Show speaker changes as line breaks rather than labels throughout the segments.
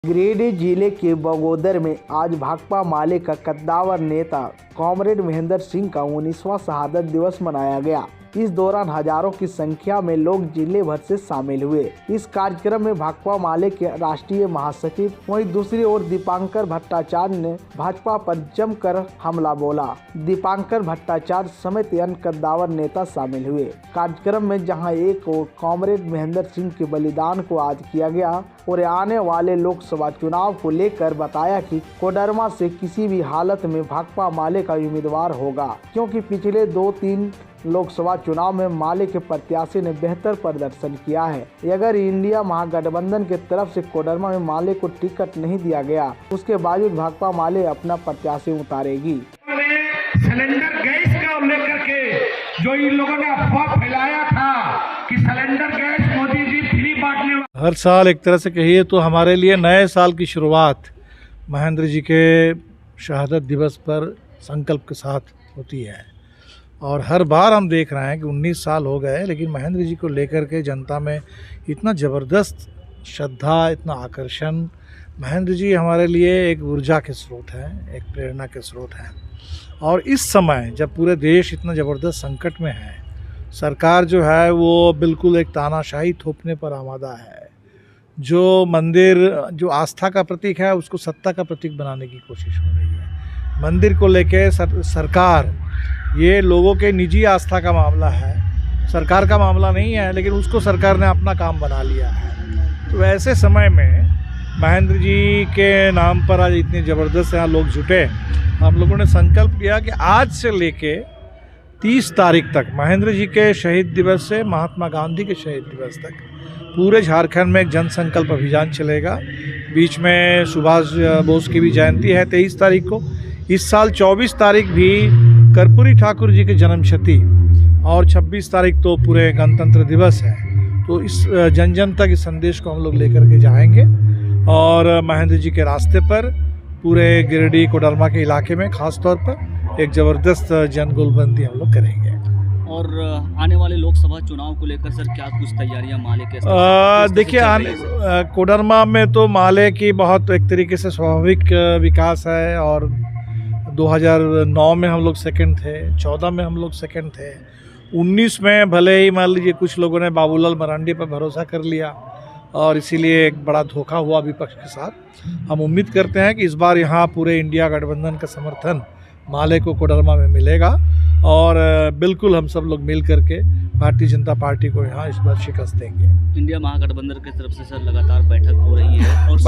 गिरिडीह जिले के बगोदर में आज भाकपा माले का कद्दावर नेता कॉमरेड महेंद्र सिंह का 19वां शहादत दिवस मनाया गया। इस दौरान हजारों की संख्या में लोग जिले भर से शामिल हुए। इस कार्यक्रम में भाकपा माले के राष्ट्रीय महासचिव वहीं दूसरी ओर दीपांकर भट्टाचार्य ने भाजपा पर जमकर हमला बोला। दीपांकर भट्टाचार्य समेत अन्य कद्दावर नेता शामिल हुए। कार्यक्रम में जहां एक ओर कॉमरेड महेंद्र सिंह के बलिदान को याद किया गया और आने वाले लोकसभा चुनाव को लेकर बताया कि कोडरमा से किसी भी हालत में भाकपा माले का उम्मीदवार होगा, क्योंकि पिछले 2-3 लोकसभा चुनाव में माले के प्रत्याशी ने बेहतर प्रदर्शन किया है। अगर इंडिया महागठबंधन के तरफ से कोडरमा में माले को टिकट नहीं दिया गया, उसके बावजूद भाकपा माले अपना प्रत्याशी उतारेगी।
सिलेंडर गैस का लेकर के जो इन लोगों ने अफवाह फैलाया था कि cylinder gas Modi ji free बांटने,
हर साल एक तरह से कहिए तो हमारे लिए नए साल की शुरुआत महेंद्र जी के शहादत दिवस पर संकल्प के साथ होती है। और हर बार हम देख रहे हैं कि 19 साल हो गए, लेकिन महेंद्र जी को लेकर के जनता में इतना ज़बरदस्त श्रद्धा, इतना आकर्षण। महेंद्र जी हमारे लिए एक ऊर्जा के स्रोत हैं, एक प्रेरणा के स्रोत हैं। और इस समय जब पूरे देश इतना ज़बरदस्त संकट में है, सरकार जो है वो बिल्कुल एक तानाशाही थोपने पर आमादा है। जो मंदिर जो आस्था का प्रतीक है, उसको सत्ता का प्रतीक बनाने की कोशिश हो रही है। मंदिर को लेके सरकार, ये लोगों के निजी आस्था का मामला है, सरकार का मामला नहीं है, लेकिन उसको सरकार ने अपना काम बना लिया है। तो ऐसे समय में महेंद्र जी के नाम पर आज इतनी ज़बरदस्त यहाँ लोग जुटे। हम लोगों ने संकल्प लिया कि आज से लेके 30 तारीख तक, महेंद्र जी के शहीद दिवस से महात्मा गांधी के शहीद दिवस तक, पूरे झारखंड में एक जन संकल्प अभियान चलेगा। बीच में सुभाष बोस की भी जयंती है 23 तारीख को। इस साल 24 तारीख भी कर्पूरी ठाकुर जी की जन्मशती और 26 तारीख तो पूरे गणतंत्र दिवस है। तो इस जन जन तक इस संदेश को हम लोग लेकर के जाएंगे और महेंद्र जी के रास्ते पर पूरे गिरिडीह कोडरमा के इलाके में खास तौर पर एक ज़बरदस्त जनगोलबंदी हम लोग करेंगे।
और आने वाले लोकसभा चुनाव को लेकर सर क्या कुछ तैयारियां माले के?
देखिए, कोडरमा में तो माले की बहुत एक तरीके से स्वाभाविक विकास है। और 2009 में हम लोग सेकंड थे, 14 में हम लोग सेकंड थे, 19 में भले ही मान लीजिए कुछ लोगों ने बाबूलाल मरांडी पर भरोसा कर लिया और इसीलिए एक बड़ा धोखा हुआ विपक्ष के साथ। हम उम्मीद करते हैं कि इस बार यहाँ पूरे इंडिया गठबंधन का समर्थन माले को कोडरमा में मिलेगा और बिल्कुल हम सब लोग मिल करके भारतीय जनता पार्टी को यहाँ इस बार शिकस्त देंगे।
इंडिया महागठबंधन की तरफ से सर लगातार बैठक हो रही है और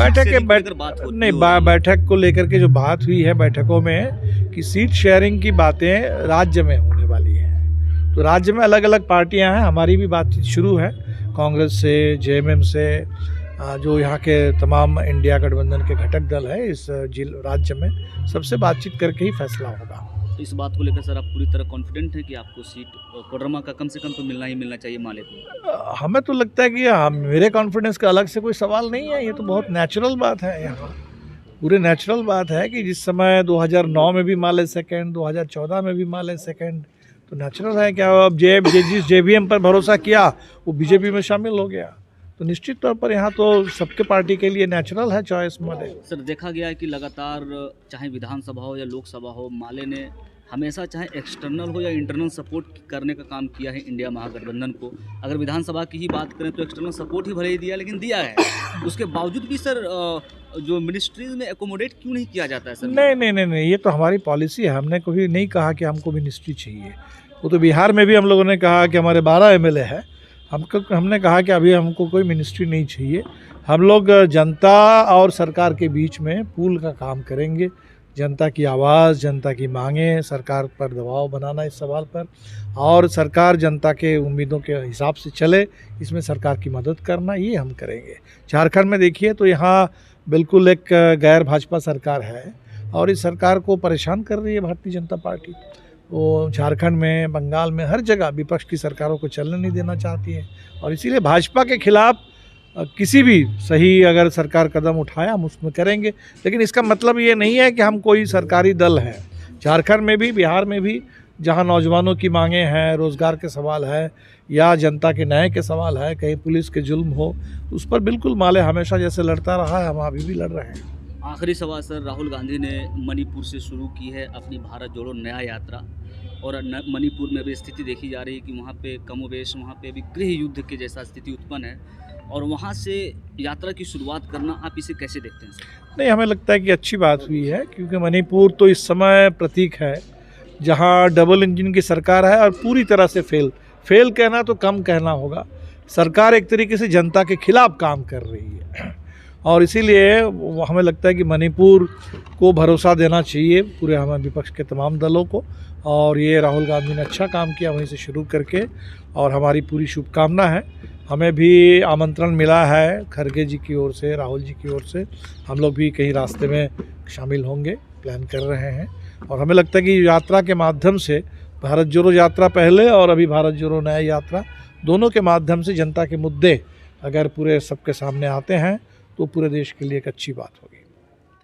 बैठक को लेकर के जो बात हुई है बैठकों में कि सीट शेयरिंग की बातें राज्य में होने वाली हैं। तो राज्य में अलग अलग पार्टियां हैं, हमारी भी बातचीत शुरू है कांग्रेस से, जेएमएम से, जो यहाँ के तमाम इंडिया गठबंधन के घटक दल है इस राज्य में, सबसे बातचीत करके ही फैसला होगा।
इस बात को लेकर सर आप पूरी तरह कॉन्फिडेंट हैं कि आपको सीट कोडरमा का कम से कम तो मिलना ही मिलना चाहिए माले को?
हमें तो लगता है कि मेरे कॉन्फिडेंस का अलग से कोई सवाल नहीं है। ये तो बहुत नेचुरल बात है, यहाँ पूरे नेचुरल बात है कि जिस समय 2009 में भी माले सेकंड, 2014 में भी माले सेकंड, तो नेचुरल है क्या अब जिस जेवीएम पर भरोसा किया वो बीजेपी में शामिल हो गया। तो निश्चित तौर पर यहाँ तो सबके पार्टी के लिए नेचुरल है चॉइस माले।
सर देखा गया है कि लगातार चाहे विधानसभा हो या लोकसभा हो, माले ने हमेशा चाहे एक्सटर्नल हो या इंटरनल सपोर्ट करने का काम किया है इंडिया महागठबंधन को। अगर विधानसभा की ही बात करें तो एक्सटर्नल सपोर्ट ही भले ही दिया, लेकिन दिया है। उसके बावजूद भी सर जो मिनिस्ट्रीज में एकोमोडेट क्यों नहीं किया जाता है सर?
नहीं, ये तो हमारी पॉलिसी है। हमने कभी नहीं कहा कि हमको मिनिस्ट्री चाहिए। वो तो बिहार में भी हम लोगों ने कहा कि हमारे 12 MLA है, हमने कहा कि अभी हमको कोई मिनिस्ट्री नहीं चाहिए। हम लोग जनता और सरकार के बीच में पुल का काम करेंगे। जनता की आवाज़, जनता की मांगें, सरकार पर दबाव बनाना इस सवाल पर, और सरकार जनता के उम्मीदों के हिसाब से चले, इसमें सरकार की मदद करना, ये हम करेंगे। झारखंड में देखिए तो यहाँ बिल्कुल एक गैर भाजपा सरकार है और इस सरकार को परेशान कर रही है भारतीय जनता पार्टी। वो झारखंड में, बंगाल में, हर जगह विपक्ष की सरकारों को चलने नहीं देना चाहती है और इसीलिए भाजपा के खिलाफ किसी भी सही अगर सरकार कदम उठाया हम उसमें करेंगे। लेकिन इसका मतलब ये नहीं है कि हम कोई सरकारी दल हैं। झारखंड में भी, बिहार में भी जहाँ नौजवानों की मांगें हैं, रोज़गार के सवाल है या जनता के न्याय के सवाल है, कहीं पुलिस के जुल्म हो, उस पर बिल्कुल माले हमेशा जैसे लड़ता रहा है, हम अभी भी लड़ रहे हैं।
आखिरी सवाल सर, राहुल गांधी ने मणिपुर से शुरू की है अपनी भारत जोड़ो नया यात्रा, और मणिपुर में भी स्थिति देखी जा रही है कि वहाँ पे कमोवेश वहाँ पे अभी गृह युद्ध के जैसा स्थिति उत्पन्न है, और वहाँ से यात्रा की शुरुआत करना, आप इसे कैसे देखते हैं सर?
नहीं, हमें लगता है कि अच्छी बात हुई है, क्योंकि मणिपुर तो इस समय प्रतीक है जहाँ डबल इंजन की सरकार है और पूरी तरह से फेल कहना तो कम कहना होगा। सरकार एक तरीके से जनता के खिलाफ काम कर रही है, और इसीलिए हमें लगता है कि मणिपुर को भरोसा देना चाहिए पूरे हमें विपक्ष के तमाम दलों को, और ये राहुल गांधी ने अच्छा काम किया वहीं से शुरू करके, और हमारी पूरी शुभकामना है। हमें भी आमंत्रण मिला है खड़गे जी की ओर से, राहुल जी की ओर से, हम लोग भी कहीं रास्ते में शामिल होंगे, प्लान कर रहे हैं, और हमें लगता है कि यात्रा के माध्यम से, भारत जोड़ो यात्रा पहले और अभी भारत जोड़ो नया यात्रा, दोनों के माध्यम से जनता के मुद्दे अगर पूरे सबके सामने आते हैं तो पूरे देश के लिए एक अच्छी बात होगी।